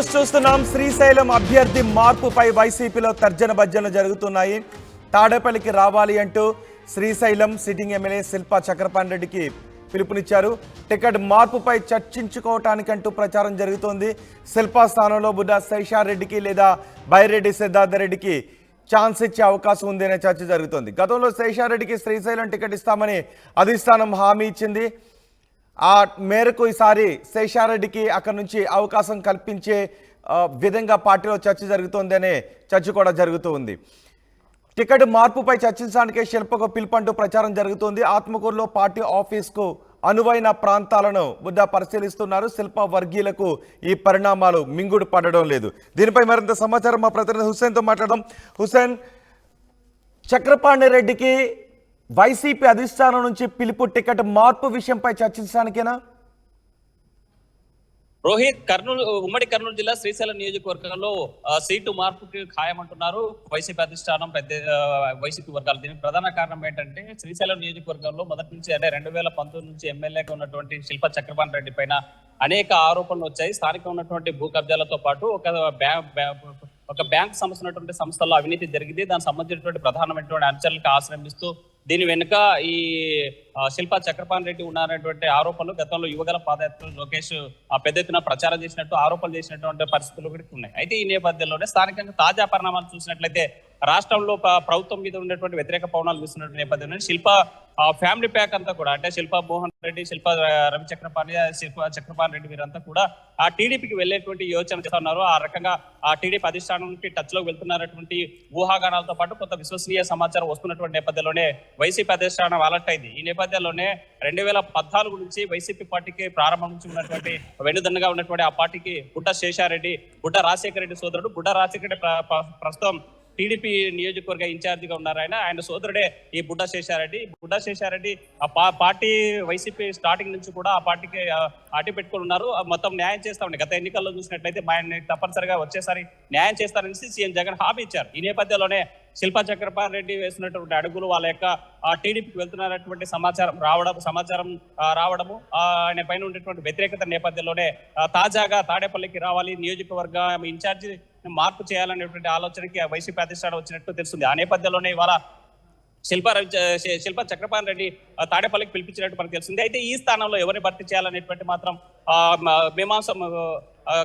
News చూస్తున్నాం. శ్రీశైలం అభ్యర్థి మార్పుపై వైసీపీలో తర్జన భర్జన జరుగుతున్నాయి. తాడేపల్లికి రావాలి అంటూ శ్రీశైలం సిట్టింగ్ ఎమ్మెల్యే శిల్పా చక్రపాణి రెడ్డికి పిలుపునిచ్చారు. టికెట్ మార్పుపై చర్చించుకోవటానికంటూ ప్రచారం జరుగుతోంది. శిల్పా స్థానంలో బుడ్డా శేషారెడ్డికి లేదా బైరెడ్డి సిద్ధార్థరెడ్డికి ఛాన్స్ ఇచ్చే అవకాశం ఉంది అనే చర్చ జరుగుతోంది. గతంలో శేషారెడ్డికి శ్రీశైలం టికెట్ ఇస్తామని అధిష్టానం హామీ ఇచ్చింది. ఆ మేరకు ఈసారి శేషారెడ్డికి అక్కడి నుంచి అవకాశం కల్పించే విధంగా పార్టీలో చర్చ జరుగుతోంది అనే చర్చ కూడా జరుగుతూ ఉంది. టికెట్ మార్పుపై చర్చించడానికే శిల్పకు పిలుపంటూ ప్రచారం జరుగుతోంది. ఆత్మకూరులో పార్టీ ఆఫీస్కు అనువైన ప్రాంతాలను బుద్ధ పరిశీలిస్తున్నారు. శిల్ప వర్గీయులకు ఈ పరిణామాలు మింగుడు పడడం లేదు. దీనిపై మరింత సమాచారం మా ప్రతినిధి హుస్సేన్తో మాట్లాడదాం. హుస్సేన్, చక్రపాణి రెడ్డికి వైసీపీ అధిష్టానం నుంచి పిలుపు టికెట్ మార్పు విషయంపై చర్చించడానికేనా? రోహిత్, ఉమ్మడి కర్నూలు జిల్లా శ్రీశైలం నియోజకవర్గంలో సీటు మార్పుకి ఖాయమంటున్నారు వైసీపీ అధిష్టానం, వైసీపీ వర్గాలు. దీనికి ప్రధాన కారణం ఏంటంటే శ్రీశైలం నియోజకవర్గంలో మొదటి నుంచి అంటే 2019 నుంచి ఎమ్మెల్యేగా ఉన్నటువంటి శిల్పా చక్రపాణి రెడ్డి పైన అనేక ఆరోపణలు వచ్చాయి. స్థానికంగా ఉన్నటువంటి భూ కబ్జాలతో పాటు ఒక బ్యాంక్ సంస్థ ఉన్నటువంటి సంస్థల్లో అవినీతి జరిగింది. దానికి సంబంధించినటువంటి ప్రధానమైనటువంటి అంశాలకు ఆశ్రయిస్తూ దీని వెనుక ఈ శిల్పా చక్రపాణి రెడ్డి ఉన్నారనేటువంటి ఆరోపణలు గతంలో యువగల పాదయాత్రలో లోకేష్ పెద్ద ఎత్తున ప్రచారం చేసినట్టు ఆరోపణలు చేసినటువంటి పరిస్థితులు కూడా ఉన్నాయి. అయితే ఈ నేపథ్యంలోనే స్థానికంగా తాజా పరిణామాలు చూసినట్లయితే రాష్ట్రంలో ప్రభుత్వం మీద ఉన్నటువంటి వ్యతిరేక పవనాలు చూస్తున్న నేపథ్యంలో శిల్పా ఫ్యామిలీ ప్యాక్ అంతా కూడా అంటే శిల్పా మోహన్ రెడ్డి, శిల్పా రవి చక్రపాణి రెడ్డి వీరంతా కూడా ఆ టీడీపీకి వెళ్లేటువంటి యోచన చేస్తున్నారు. ఆ రకంగా ఆ టీడీపీ అధిష్టానానికి టచ్ లో వెళ్తున్నటువంటి ఊహాగానాలతో పాటు కొంత విశ్వసనీయ సమాచారం వస్తున్నటువంటి నేపథ్యంలోనే వైసీపీ అధిష్టానం అలర్ట్ అయింది. ఈ నేపథ్యంలోనే 2014 నుంచి వైసీపీ పార్టీకి ప్రారంభం నుంచి ఉన్నటువంటి వెన్నుదన్నుగా ఉన్నటువంటి ఆ పార్టీకి బుడ్డా శేషారెడ్డి, బుడ్డా రాజశేఖర రెడ్డి సోదరుడు, బుడ్డా రాజశేఖర రెడ్డి ప్రస్తుతం టీడీపీ నియోజకవర్గ ఇన్ఛార్జిగా ఉన్నారు. ఆయన సోదరుడే ఈ బుడ్డా శేషారెడ్డి ఆ పార్టీ వైసీపీ స్టార్టింగ్ నుంచి కూడా ఆ పార్టీకి అడ్డు పెట్టుకుని ఉన్నారు. మొత్తం న్యాయం చేస్తామని గత ఎన్నికల్లో చూసినట్లయితే ఆయన తప్పనిసరిగా వచ్చేసారి న్యాయం చేస్తారని సీఎం జగన్ హామీ ఇచ్చారు. ఈ నేపథ్యంలోనే శిల్పా చక్రపాణి రెడ్డి వేసినటువంటి అడుగులు వాళ్ళ యొక్క టీడీపీకి వెళ్తున్నటువంటి సమాచారం రావడము ఆయన పైన ఉండేటువంటి వ్యతిరేకత నేపథ్యంలోనే తాజాగా తాడేపల్లికి రావాలి, నియోజకవర్గ ఇన్ఛార్జి మార్పు చేయాలనేటువంటి ఆలోచనకి వైసీపీ అధిష్టానం వచ్చినట్టు తెలుస్తుంది. ఆ నేపథ్యంలోనే ఇవాళ శిల్పా చక్రపాణి రెడ్డి తాడేపల్లికి పిలిపించినట్టు మనకు తెలిసింది. అయితే ఈ స్థానంలో ఎవరిని భర్తీ చేయాలనేటువంటి మాత్రం మీమాంసం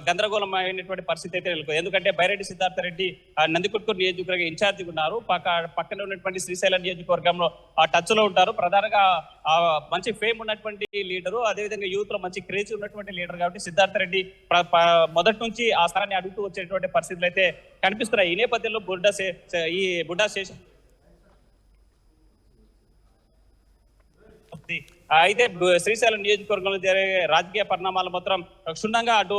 గందరగోళం అయినటువంటి పరిస్థితి అయితే నెలకొంది. ఎందుకంటే బైరెడ్డి సిద్ధార్థరెడ్డి నందికొట్కూరు నియోజకవర్గ ఇన్ఛార్జిగా ఉన్నారు. పక్కన ఉన్నటువంటి శ్రీశైలం నియోజకవర్గంలో టచ్ లో ఉంటారు. ప్రధానంగా మంచి ఫేమ్ ఉన్నటువంటి లీడరు, అదేవిధంగా యూత్ లో మంచి క్రేజ్ ఉన్నటువంటి లీడర్ కాబట్టి సిద్ధార్థరెడ్డి మొదటి నుంచి ఆ స్థానాన్ని అడుగుతూ వచ్చేటువంటి పరిస్థితులు అయితే కనిపిస్తున్నాయి. ఈ నేపథ్యంలో బుడ్డా శేష అయితే శ్రీశైలం నియోజకవర్గంలో జరిగే రాజకీయ పరిణామాలు మాత్రం క్షుణ్ణంగా అటు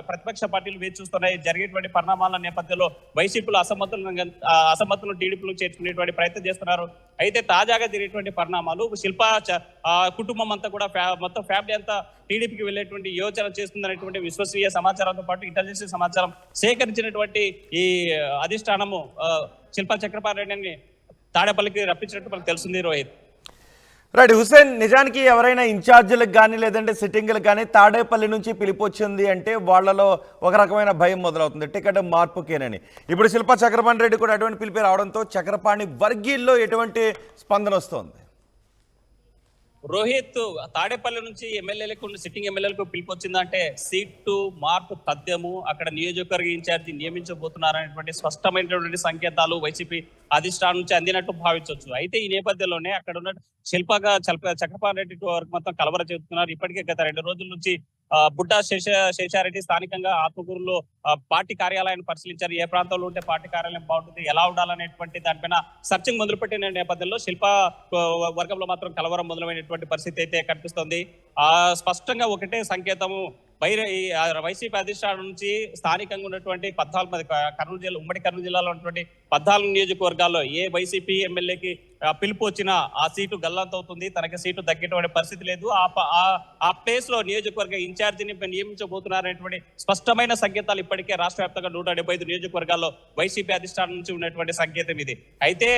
ప్రతిపక్ష పార్టీలు వేచి చూస్తున్నాయి. జరిగేటువంటి పరిణామాల నేపథ్యంలో వైసీపీలు అసమ్మతులను టీడీపీలు చేర్చుకునేటువంటి ప్రయత్నం చేస్తున్నారు. అయితే తాజాగా జరిగేటువంటి పరిణామాలు శిల్పా కుటుంబం అంతా కూడా మొత్తం ఫ్యామిలీ అంతా టీడీపీకి వెళ్ళేటువంటి యోచన చేస్తుందనేటువంటి విశ్వసనీయ సమాచారంతో పాటు ఇంటెలిజెన్స్ సమాచారం సేకరించినటువంటి ఈ అధిష్టానము శిల్పా చక్రపాణి రెడ్డిని తాడేపల్లికి రప్పించినట్టు మనకు తెలుస్తుంది. రోహిత్, రైట్. హుస్సేన్, నిజానికి ఎవరైనా ఇన్ఛార్జీలకు కానీ లేదంటే సిట్టింగ్లకు కానీ తాడేపల్లి నుంచి పిలుపు వచ్చింది అంటే వాళ్ళలో ఒక రకమైన భయం మొదలవుతుంది టికెట్ మార్పుకేనని. ఇప్పుడు శిల్పా చక్రపాణి రెడ్డి కూడా అటువంటి పిలిపి రావడంతో చక్రపాణి వర్గీయుల్లో ఎటువంటి స్పందన వస్తుంది? రోహిత్, తాడేపల్లి నుంచి సిట్టింగ్ ఎమ్మెల్యేలకు పిలుపు వచ్చిందంటే సీటు మార్పు తథ్యము, అక్కడ నియోజకవర్గ ఇన్ఛార్జి నియమించబోతున్నారనేటువంటి స్పష్టమైనటువంటి సంకేతాలు వైసీపీ అధిష్టానం నుంచి అందినట్టు భావించవచ్చు. అయితే ఈ నేపథ్యంలోనే అక్కడ ఉన్న చక్రపాణి రెడ్డి వరకు మొత్తం కలవర చెబుతున్నారు. ఇప్పటికే గత 2 రోజుల నుంచి బుడ్డా శేషారెడ్డి స్థానికంగా ఆత్మకూరులో పార్టీ కార్యాలయాన్ని పరిశీలించారు. ఏ ప్రాంతంలో ఉంటే పార్టీ కార్యాలయం బాగుంటుంది, ఎలా ఉండాలనేటువంటి దానిపైన సర్చింగ్ మొదలుపెట్టిన నేపథ్యంలో శిల్పా వర్గంలో మాత్రం కలవరం మొదలైనటువంటి పరిస్థితి అయితే కనిపిస్తోంది. స్పష్టంగా ఒకటే సంకేతము, వైసీపీ అధిష్టానం నుంచి స్థానికంగా ఉన్నటువంటి 14 ఉమ్మడి కర్నూలు జిల్లాలో ఉన్నటువంటి 14 నియోజకవర్గాల్లో ఏ వైసీపీ ఎమ్మెల్యేకి పిలుపు వచ్చినా ఆ సీటు గల్లంతవుతుంది. తనకి సీటు దక్కేటువంటి పరిస్థితి లేదు. ఆ ప్లేస్ లో నియోజకవర్గ ఇన్ఛార్జిని నియమించబోతున్నారనేటువంటి స్పష్టమైన సంకేతాలు ఇప్పటికే రాష్ట్ర వ్యాప్తంగా 175 నియోజకవర్గాల్లో వైసీపీ అధిష్టానం నుంచి ఉన్నటువంటి సంకేతం ఇది. అయితే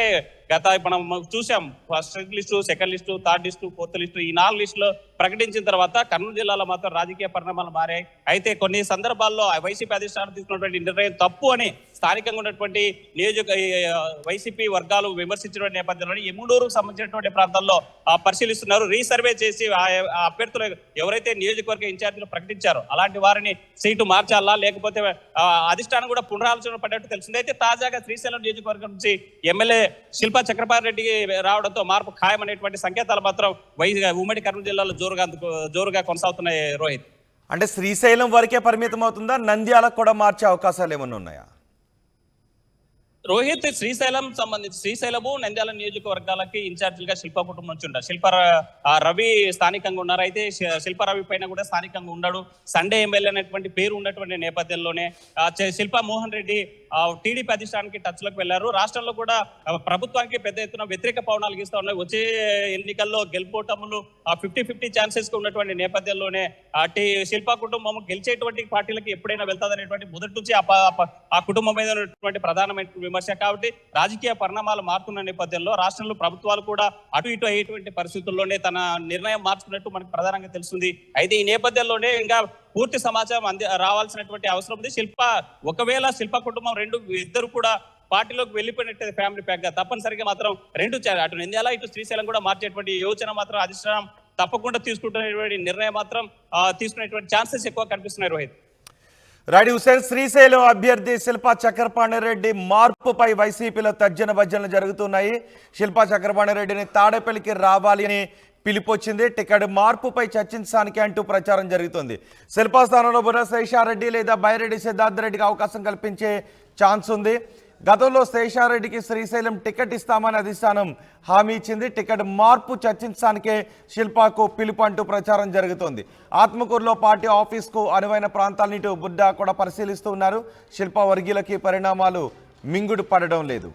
మనం చూసాం first list, second list, third list, fourth list, ఈ 4 లిస్టులో ప్రకటించిన తర్వాత కర్నూలు జిల్లాలో మాత్రం రాజకీయ పరిణామాలు మారాయి. అయితే కొన్ని సందర్భాల్లో వైసీపీ అధిష్టానం తీసుకున్నటువంటి నిర్ణయం తప్పు అని స్థానికంగా ఉన్నటువంటి వైసీపీ వర్గాలు విమర్శించిన నేపథ్యంలో ఎమ్ముడూరుకు సంబంధించినటువంటి ప్రాంతాల్లో పరిశీలిస్తున్నారు. రీసర్వే చేసి ఆ అభ్యర్థులు ఎవరైతే నియోజకవర్గ ఇన్ఛార్జీలు ప్రకటించారో అలాంటి వారిని సీటు మార్చాలా లేకపోతే అధిష్టానం కూడా పునరాలోచన పడ్డట్టు తెలిసింది. అయితే తాజాగా శ్రీశైలం నియోజకవర్గం నుంచి ఎమ్మెల్యే శిల్పా చక్రపాణి రెడ్డి రావడంతో మార్పు ఖాయమనేటువంటి సంకేతాలు మాత్రం ఉమ్మడి కర్నూలు జిల్లాలో జోరుగా కొనసాగుతున్నాయి. రోహిత్, అంటే శ్రీశైలం వరకే పరిమితం అవుతుందా, నంద్యాలకు కూడా మార్చే అవకాశాలు ఏమైనా ఉన్నాయా? రోహిత్, శ్రీశైలము నంద్యాల నియోజకవర్గాలకి ఇన్ఛార్జీలుగా శిల్ప కుటుంబం నుంచి ఉంటారు. రవి స్థానికంగా ఉన్నారు. అయితే శిల్ప రవి పైన కూడా స్థానికంగా ఉన్నాడు. సండే ఎమ్మెల్యే అనేటువంటి పేరు ఉన్నటువంటి నేపథ్యంలోనే శిల్పా మోహన్ రెడ్డి టీడీపీ అధిష్టానానికి టచ్ లోకి వెళ్లారు. రాష్ట్రంలో కూడా ప్రభుత్వానికి పెద్ద ఎత్తున వ్యతిరేక పవనాలు గీస్తా ఉన్నాయి. వచ్చే ఎన్నికల్లో గెలుపోటములు 50-50 ఛాన్సెస్ ఉన్నటువంటి నేపథ్యంలోనే శిల్పా కుటుంబం గెలిచేటువంటి పార్టీలకి ఎప్పుడైనా వెళ్తాదనేటువంటి మొదటి నుంచి ఆ కుటుంబం మీద ఉన్నటువంటి ప్రధానమైన విమర్శ. కాబట్టి రాజకీయ పరిణామాలు మారుతున్న నేపథ్యంలో రాష్ట్రంలో ప్రభుత్వాలు కూడా అటు ఇటు అయ్యేటువంటి పరిస్థితుల్లోనే తన నిర్ణయం మార్చుకున్నట్టు మనకు ప్రధానంగా తెలుస్తుంది. అయితే ఈ నేపథ్యంలోనే ఇంకా పూర్తి సమాచారం రావాల్సినటువంటి అవసరం ఉంది. ఒకవేళ శిల్ప కుటుంబం ఇద్దరు కూడా పార్టీలోకి వెళ్ళిపోయినట్టు ఫ్యామిలీ ప్యాక్ గా తప్పనిసరిగా మాత్రం అటు నంద్యాల ఇటు శ్రీశైలం కూడా మార్చేటువంటి యోచన మాత్రం అధిష్టానం తప్పకుండా తీసుకుంటున్నటువంటి నిర్ణయం మాత్రం తీసుకునేటువంటి ఛాన్సెస్ ఎక్కువ కనిపిస్తున్నాయి. రోహిత్, రాడి హుసేన్, శ్రీశైలం అభ్యర్థి శిల్పా చక్రపాణి రెడ్డి మార్పుపై వైసీపీలో తర్జన భర్జనలు జరుగుతున్నాయి. శిల్పా చక్రపాణి రెడ్డిని తాడేపల్లికి రావాలి అని పిలుపొచ్చింది. టికెట్ మార్పుపై చర్చించడానికి అంటూ ప్రచారం జరుగుతుంది. శిల్పా స్థానంలో బుర్ర శేషారెడ్డి లేదా బైరెడ్డి సిద్ధార్థ రెడ్డికి అవకాశం కల్పించే ఛాన్స్ ఉంది. గతంలో శేషారెడ్డికి శ్రీశైలం టికెట్ ఇస్తామని అధిష్టానం హామీ ఇచ్చింది. టికెట్ మార్పు చర్చించడానికే శిల్పాకు పిలుపు అంటూ ప్రచారం జరుగుతోంది. ఆత్మకూరులో పార్టీ ఆఫీస్కు అనువైన ప్రాంతాలన్నిటి బుడ్డా కూడా పరిశీలిస్తూ ఉన్నారు. శిల్పా వర్గీయులకి పరిణామాలు మింగుడు పడడం లేదు.